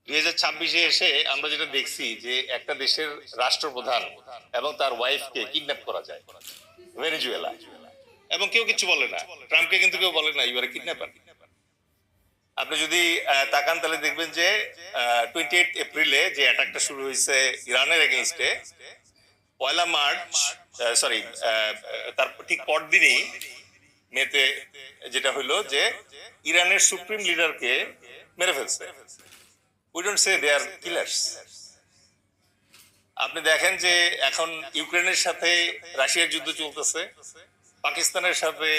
2026-এ এসে আমরা যেটা দেখছি যে একটা দেশের রাষ্ট্রপ্রধান এবং তার ওয়াইফকে কিডন্যাপ করা যায় ভেনেজুয়েলা, এবং কেউ কিছু বলে না। ট্রাম্পকে কিন্তু কেউ বলে না ইউ আর কিডন্যাপার। আপনি যদি তাকান তাহলে দেখবেন যে 28 এপ্রিলে যে অ্যাটাকটা শুরু হয়েছে ইরানের এগেইনস্টে, 1 মার্চ সরি তার ঠিক পরদিনই মেতে যেটা হইলো যে ইরানের সুপ্রিম লিডারকে মেরে ফেলছে। We don't say they are killers. আপনি দেখেন যে এখন ইউক্রেনের সাথে রাশিয়ার যুদ্ধ চলতেছে, পাকিস্তানের সাথে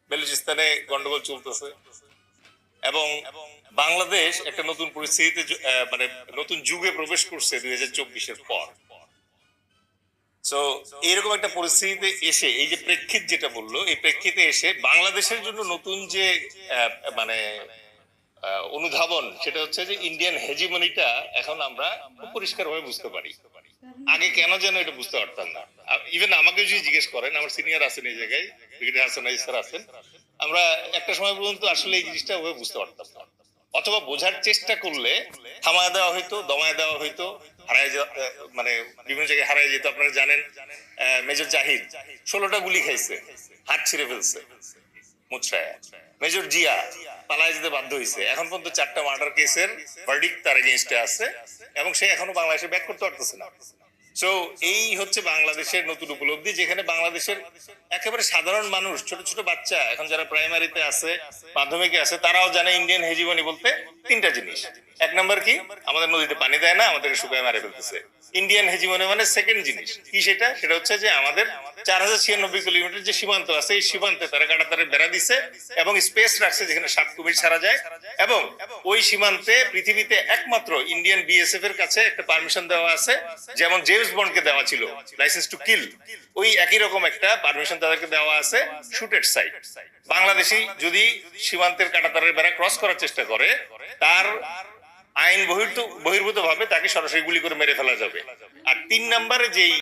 বেলুচিস্তানে গন্ডগোল চলতেছে, এবং বাংলাদেশ একটা নতুন পরিস্থিতিতে মানে নতুন যুগে প্রবেশ করছে 2024-এর পর। সো এইরকম একটা পরিস্থিতিতে এসে এই যে প্রেক্ষিত যেটা বললো, এই প্রেক্ষিতে এসে বাংলাদেশের জন্য নতুন যে মানে অনুধাবন, সেটা হচ্ছে যে ইন্ডিয়ান হেজিমনিটা এখন আমরা খুব পরিষ্কারভাবে বুঝতে পারি। আগে কেন যেন এটা বুঝতে পারতাম না। ইভেন আমাকে যদি জিজ্ঞেস করেন, আমার সিনিয়র আছেন এই জায়গায়, ব্রিগেডিয়ার হাসান আলী স্যার আছেন, আমরা একটা সময় পর্যন্ত আসলে এই জিনিসটা ওভাবে বুঝতে পারতাম না, অথবা বোঝার চেষ্টা করলে থামায় দেওয়া হইতো, দমায় দেওয়া হইতো, হারায় মানে বিভিন্ন জায়গায় হারায় যেত। আপনারা জানেন মেজর জাহিদ 16টা গুলি খাইছে, হাত ছিঁড়ে ফেলছে মুচড়ায়। মেজর জিয়া পালায় যেতে বাধ্য হয়েছে, এখন পর্যন্ত 4টা মার্ডার কেসের ভার্ডিক্ট তার এগেইনস্টে আছে, এবং সে এখনো বাংলাদেশে ব্যাক করতে পারতেছে না। সো এই হচ্ছে বাংলাদেশের নতুন উপলব্ধি, যেখানে বাংলাদেশের একেবারে সাধারণ মানুষ, ছোট ছোট বাচ্চা এখন যারা প্রাইমারিতে আছে, মাধ্যমিকে আছে, তারাও জানে ইন্ডিয়ান হেজিমনি বলতে 3টা জিনিস। 1 নম্বর কি, আমাদের নদীতে পানি দেয় না, আমাদেরকে শুকায় মারে ফেলতেছে। ইন্ডিয়ান হেজিমনি মানে সেকেন্ড জিনিস কি, সেটা হচ্ছে যে আমাদের 4096 কিলোমিটার যে সীমান্ত আছে, এই সীমান্তে তারা কাঁটাতারের বেড়া দিছে এবং স্পেস রাখছে যেখানে সাপ কুমির ছাড়া যায়, এবং ওই সীমান্তে পৃথিবীতে একমাত্র ইন্ডিয়ান বিএসএফ এর কাছে একটা পারমিশন দেওয়া আছে, যেমন জেমস বন্ডকে দেওয়া ছিল লাইসেন্স টু কিল, ওই একই রকম একটা পারমিশন তাদেরকে দেওয়া আছে শুট এট সাইট। বাংলাদেশি যদি সীমান্তের কাঁটাতারের বেড়া ক্রস করার চেষ্টা করে, তার আইন বহির্ভূত ভাবে তাকে সরাসরি গুলি করে মেরে ফেলা যাবে। আর 3 নম্বরে যেই